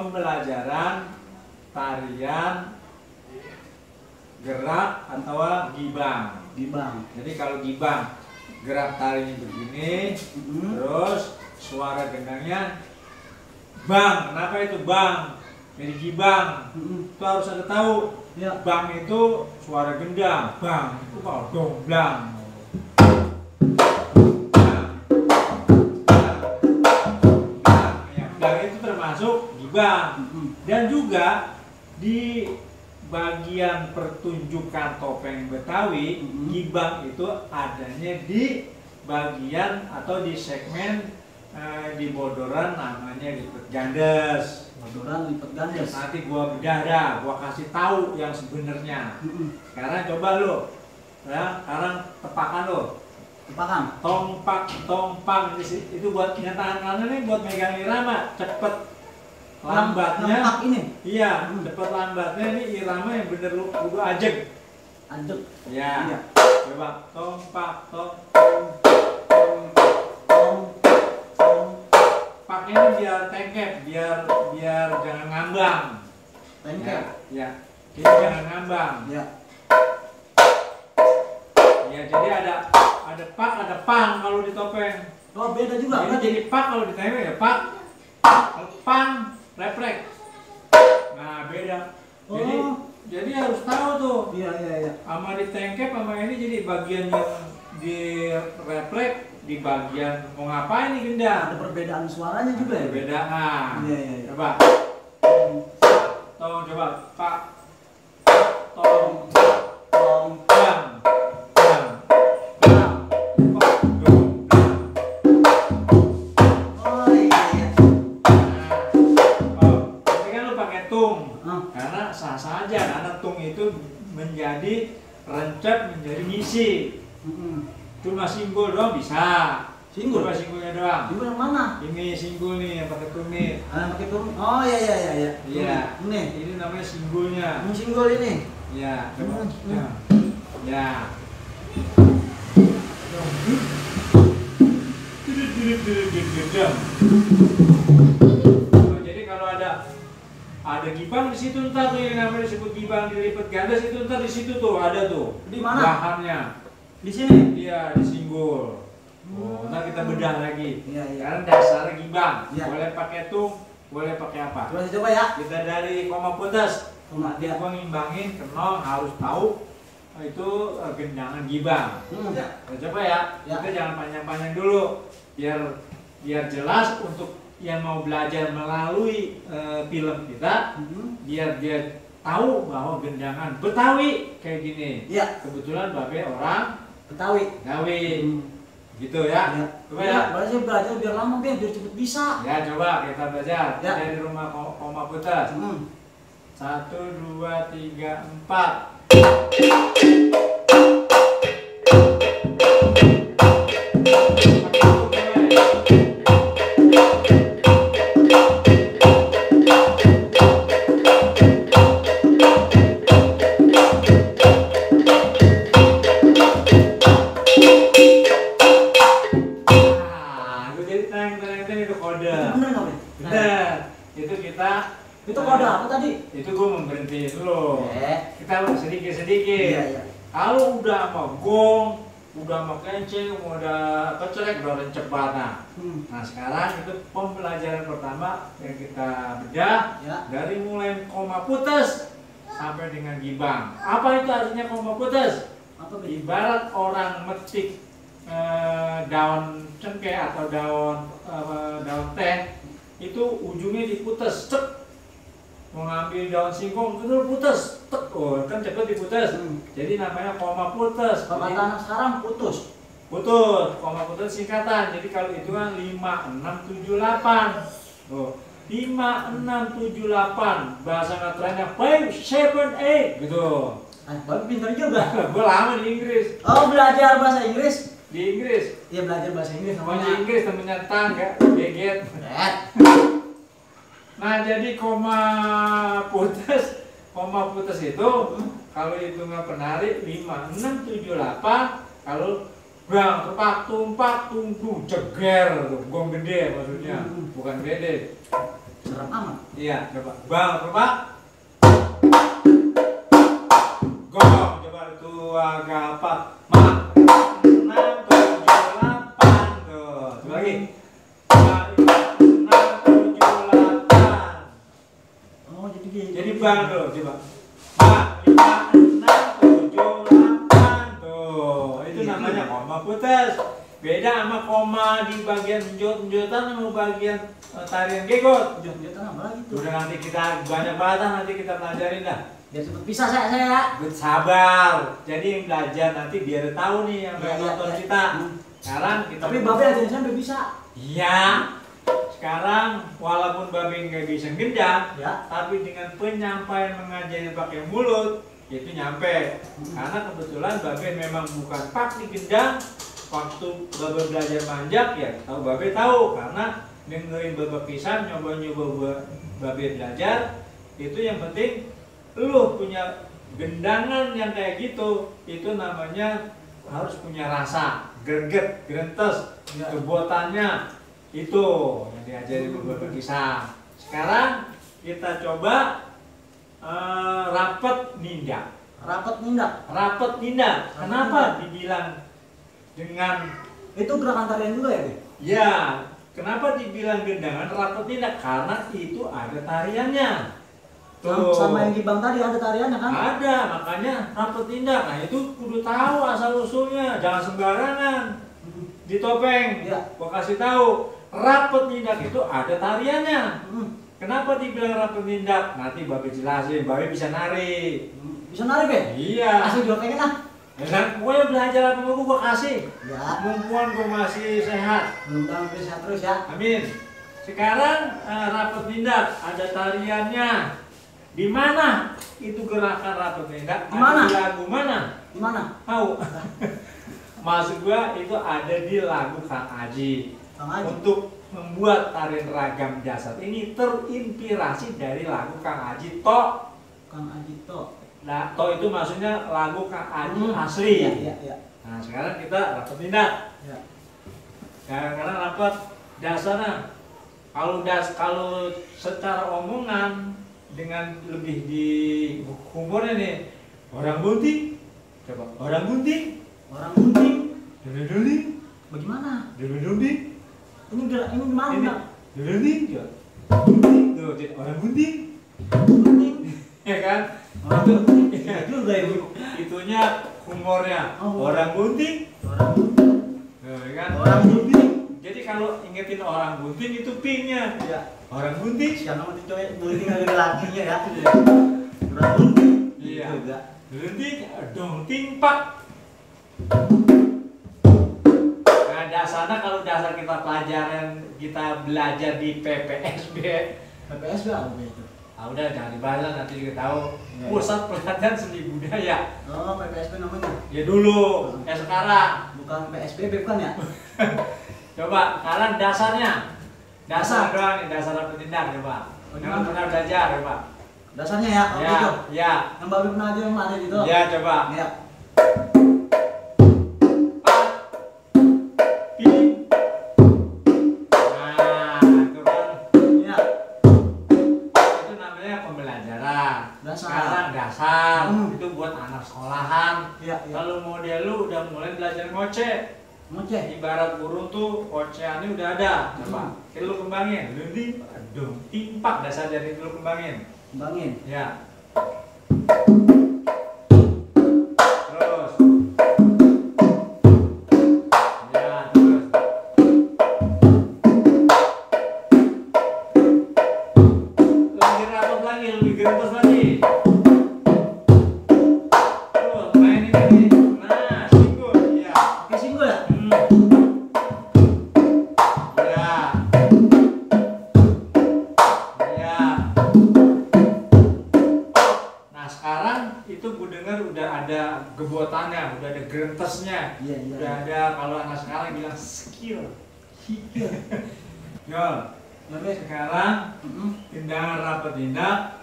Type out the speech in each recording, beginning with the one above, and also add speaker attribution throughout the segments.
Speaker 1: pembelajaran tarian gerak atau gibang. Jadi kalau gibang gerak tarinya begini, terus suara gendangnya bang. Kenapa itu bang? Jadi gibang itu harus ada tahu.
Speaker 2: Ya.
Speaker 1: Bang itu suara gendang, bang itu kalau domblang. Bang itu termasuk gibang. Dan juga di bagian pertunjukan topeng Betawi, gibang itu adanya di bagian atau di segmen di bodoran namanya lipat gandes.
Speaker 2: Bodoran lipat gandes.
Speaker 1: Nanti gua bedah, gua kasih tahu yang sebenarnya. Sekarang coba lo, ya, sekarang tepakan lo.
Speaker 2: Tepakan.
Speaker 1: Tompang itu buat tangan kanan ini buat megang irama, cepet lambatnya.
Speaker 2: Nampak ini.
Speaker 1: Iya, cepet lambatnya ini irama yang bener lu kudu ajeg.
Speaker 2: Ajeg.
Speaker 1: Ya.
Speaker 2: Iya.
Speaker 1: Coba tompak. Pak ini biar tengkep, biar jangan ngambang.
Speaker 2: Tengkep.
Speaker 1: Ya. Ini jangan ngambang.
Speaker 2: Ya.
Speaker 1: Ya, jadi ada pak, ada pang kalau di topeng.
Speaker 2: Oh, beda juga kan?
Speaker 1: Jadi pak kalau di topeng ya pak. Pang, refleks. Nah, beda. Jadi harus tahu tuh.
Speaker 2: Iya.
Speaker 1: Sama di tengkep sama ini jadi bagian yang di refleks di bagian mau ngapain nih gendang.
Speaker 2: Ada perbedaan suaranya juga ya?
Speaker 1: Perbedaan.
Speaker 2: Iya.
Speaker 1: Coba. Tong coba pak. Tong bang.
Speaker 2: Oh iya.
Speaker 1: Tapi kan lu pakai tung. Karena sah-sah aja karena tung itu menjadi rencep, menjadi ngisi. Cuma singgul doang bisa.
Speaker 2: Singgul?
Speaker 1: Coba singgulnya doang.
Speaker 2: Singgul yang mana?
Speaker 1: Ini singgul nih yang pakai tung nih.
Speaker 2: Pakai turun. Oh iya.
Speaker 1: Iya.
Speaker 2: Ini
Speaker 1: namanya singgulnya.
Speaker 2: singgul ini.
Speaker 1: Iya. Coba. Ya. Jadi kalau ada gibang di situ ntar tuh yang namanya disebut gibang dilipat gandes itu ntar di situ tuh ada tuh.
Speaker 2: Di mana?
Speaker 1: Bahannya.
Speaker 2: Di sini.
Speaker 1: Iya, di singgul. Ntar kita bedah lagi.
Speaker 2: Iya.
Speaker 1: Karena dasarnya gibang.
Speaker 2: Iya.
Speaker 1: Boleh pakai tung, boleh pakai apa?
Speaker 2: Coba ya.
Speaker 1: Kita dari koma putus. Nanti gua ngimbangin, kenong harus tahu itu gendangan gibang. Nah, coba ya. Kita jangan panjang-panjang dulu. Biar jelas untuk yang mau belajar melalui film kita, biar dia tahu bahwa gendangan Betawi kayak gini.
Speaker 2: Iya.
Speaker 1: Kebetulan babe orang
Speaker 2: Betawi.
Speaker 1: gitu ya. Coba ya.
Speaker 2: Belajar biar lama biar cepet bisa.
Speaker 1: Ya coba kita belajar.
Speaker 2: Ya.
Speaker 1: Dari rumah koma putus. 1, 2, 3, 4.
Speaker 2: Itu kode apa tadi?
Speaker 1: Itu gue memberhentiin dulu. Kita sedikit-sedikit.
Speaker 2: Iya.
Speaker 1: Kalau udah sama gong, udah sama kencing, udah kecelek, udah rencep banget. Nah sekarang itu pembelajaran pertama yang kita bedah dari mulai koma putus sampai dengan gibang. Apa itu artinya koma putus? Ibarat orang metik daun cengkeh atau daun teh itu ujungnya diputus, cek. Mau ngambil daun singkong itu putus, kan cepet diputus. Jadi namanya koma putus.
Speaker 2: Kalau kata anak sekarang putus.
Speaker 1: Koma putus singkatan. Jadi kalau hitungan 5, 6, 7, 8. 5, 6, 7, 8. Bahasa ngetrennya 5, 7, 8 gitu.
Speaker 2: Bapak pintar juga.
Speaker 1: Gue lama di Inggris.
Speaker 2: Oh, belajar bahasa Inggris?
Speaker 1: Di Inggris.
Speaker 2: Iya, belajar bahasa Inggris
Speaker 1: Di Inggris temennya tangga, geget. Nah jadi koma putus itu kalau hitungan penari 5, 6, 7, 8. Kalau bang tepak tumpak tunggu ceger, gong gede maksudnya, bukan gede.
Speaker 2: serem amat.
Speaker 1: Iya, coba. Bang, coba. Gong, coba itu agak apa? Mak, 6, 7, 8 tuh. Coba lagi. 6, 7, 8.
Speaker 2: Oh, jadi gitu.
Speaker 1: Jadi bang tuh, coba. Mak, 5, 6, 7, 8 tuh. Itu namanya koma putus. Beda sama koma di bagian menjot-menjotan sama bagian tarian gegot.
Speaker 2: Menjot-menjotan apa lagi tuh?
Speaker 1: Udah nanti kita banyak banget, nanti kita pelajarin dah.
Speaker 2: Biar cepet bisa saya.
Speaker 1: Sabar. Jadi yang belajar nanti biar tahu nih yang nonton kita. Sekarang kita.
Speaker 2: Tapi Babe aja sampai bisa.
Speaker 1: Iya. Sekarang walaupun Babe nggak bisa gendang,
Speaker 2: ya,
Speaker 1: tapi dengan penyampaian mengajari pakai mulut itu nyampe. Karena kebetulan Babe memang bukan pakti gendang. Waktu Babe belajar manjak ya, Babe tahu karena dengerin Babe kisah, nyoba-nyoba Babe belajar. Itu yang penting lu punya gendangan yang kayak gitu, itu namanya harus punya rasa, greget, grentes, kebotannya itu yang diajari Babe kisah. Sekarang kita coba rapet nindak. Rapet nindak. Kenapa dibilang dengan
Speaker 2: itu gerakan tarian juga ya, Be?
Speaker 1: Ya, kenapa dibilang gendangan rapet nindak? Karena itu ada tariannya. Tuh.
Speaker 2: Sama yang di bang tadi ada tariannya kan?
Speaker 1: Ada, makanya rapet nindak. Nah itu kudu tahu asal usulnya, jangan sembarangan. Di topeng,
Speaker 2: ya,
Speaker 1: gua kasih tahu, rapet nindak itu ada tariannya. Kenapa dibilang rapet nindak? Nanti Babe jelasin, Babe bisa nari.
Speaker 2: Bisa nari, Be?
Speaker 1: Iya.
Speaker 2: Asli dua pengen ah.
Speaker 1: Dan pokoknya belajar apa gua kasih.
Speaker 2: Ya.
Speaker 1: Mumpung gua masih sehat.
Speaker 2: Mudah-mudahan bisa terus ya.
Speaker 1: Amin. Sekarang rapet nindak ada tariannya. Di mana itu gerakan rapet nindak?
Speaker 2: Di mana?
Speaker 1: Di lagu mana?
Speaker 2: Di mana?
Speaker 1: Tahu? Maksud gua itu ada di lagu Kang Aji.
Speaker 2: Kang Aji.
Speaker 1: Untuk membuat tarian ragam dasar ini terinspirasi dari lagu Kang Aji Tok.
Speaker 2: Kang Aji Tok.
Speaker 1: Nah, Tok itu maksudnya lagu Kang Aji asli.
Speaker 2: Iya.
Speaker 1: Nah, sekarang kita rapet nindak.
Speaker 2: Ya.
Speaker 1: Karena rapet dasarnya kalau secara omongan dengan lebih di humornya nih, orang gunting, coba orang gunting, dulu,
Speaker 2: bagaimana?
Speaker 1: dulu,
Speaker 2: Ini gimana?
Speaker 1: gunting, tuh orang gunting, ya kan?
Speaker 2: Orang gunting, iya juga ibu.
Speaker 1: Itunya humornya, orang gunting, kan?
Speaker 2: Orang gunting.
Speaker 1: Jadi kalau ingetin orang gunting itu pingnya,
Speaker 2: ya.
Speaker 1: Orang gunting.
Speaker 2: Sekarang mau dicoba gunting ada lakinya ya. Orang gunting.
Speaker 1: Iya. Gunting, dong timpak. Nah dasarnya kalau dasar kita pelajaran kita belajar di PPSB.
Speaker 2: PPSB apa itu?
Speaker 1: Ah udah jangan dibahas nanti juga tahu. Pusat Pelatihan Seni Budaya.
Speaker 2: Oh PPSB namanya?
Speaker 1: Ya dulu, sekarang.
Speaker 2: Bukan PSBB bukan ya?
Speaker 1: Coba sekarang dasarnya. Dasar doang nih, dasar rapet nindak coba. Jangan pernah belajar coba.
Speaker 2: Dasarnya ya,
Speaker 1: ya,
Speaker 2: gitu.
Speaker 1: Ya.
Speaker 2: Yang Babe pernah aja yang ada gitu.
Speaker 1: Ya coba.
Speaker 2: Ya.
Speaker 1: Nah, itu kan.
Speaker 2: Ya.
Speaker 1: Itu namanya pembelajaran.
Speaker 2: Dasar.
Speaker 1: Sekarang dasar. Itu buat anak sekolahan.
Speaker 2: Ya.
Speaker 1: Kalau model lu udah mulai belajar ngoceh. Ibarat burung tuh ocehannya udah ada. Coba lu kembangin. Aduh, timpak dasar dari itu lu kembangin. Ya. Terus. Ya, terus. Lebih rapat lagi, lebih gerimis lagi. Terus mainin ini. Nah, singgul. Ya.
Speaker 2: Oke, singgul ya?
Speaker 1: Gebotannya, udah ada grentesnya, udah ada kalau anak sekarang bilang skill. Yol, sekarang tendangan rapet nindak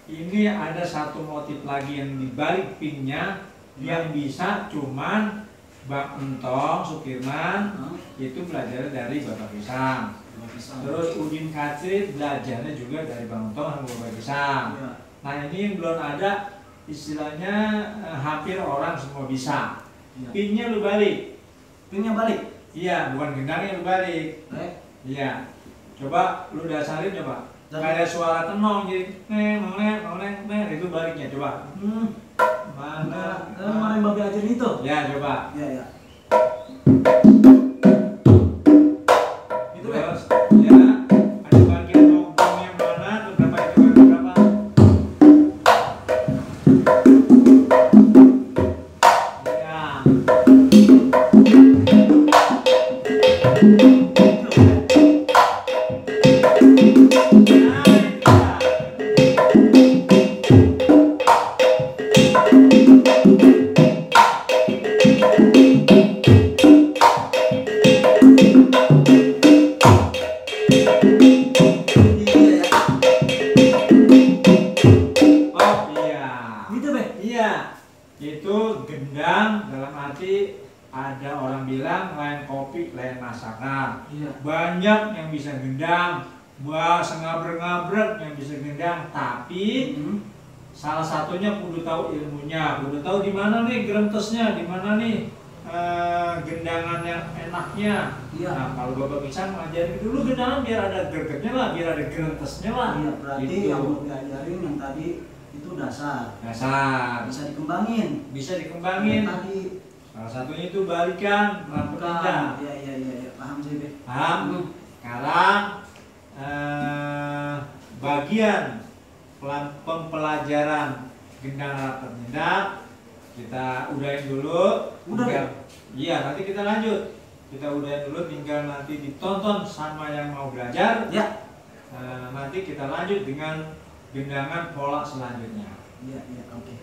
Speaker 1: ini ada satu motif lagi yang dibalik pinknya yang bisa cuman Bang Entong Sukirman itu belajar dari Bapak Pisang. Terus Udin Katrit belajarnya juga dari Bang Entong sama Bapak Pisang. Nah ini yang belum ada istilahnya hampir orang semua bisa. Pinnya lu balik.
Speaker 2: Pinnya balik?
Speaker 1: Iya, bukan gendangnya lu balik. Iya. Coba lu dasarin coba. Kayak suara tenong jadi itu baliknya coba. Mana
Speaker 2: yang Babe ajarin itu?
Speaker 1: Ya coba.
Speaker 2: Iya.
Speaker 1: Itu terus ya ada bagian logam yang mana terus berapa itu berapa? Itu gendang dalam arti ada orang bilang lain kopi lain masakan. Banyak yang bisa gendang, sengabrek-ngabrek yang bisa gendang, tapi salah satunya kudu tahu ilmunya, kudu tahu di mana nih gerentesnya, di mana nih gendangan yang enaknya. Nah kalau Bapak Pisang ngajarin dulu gendangan biar ada gregetnya lah, biar ada gerentesnya lah.
Speaker 2: Berarti
Speaker 1: gitu.
Speaker 2: yang mau diajarin yang tadi itu dasar bisa
Speaker 1: dikembangin
Speaker 2: tadi
Speaker 1: salah satunya itu balikan rambutnya.
Speaker 2: Iya paham sih Be.
Speaker 1: Paham. Sekarang bagian pempelajaran gendang rapat nyedak kita udahin dulu. Iya nanti kita lanjut, kita udahin dulu, tinggal nanti ditonton sama yang mau belajar ya. Nanti kita lanjut dengan gendangan pola selanjutnya.
Speaker 2: Iya, oke.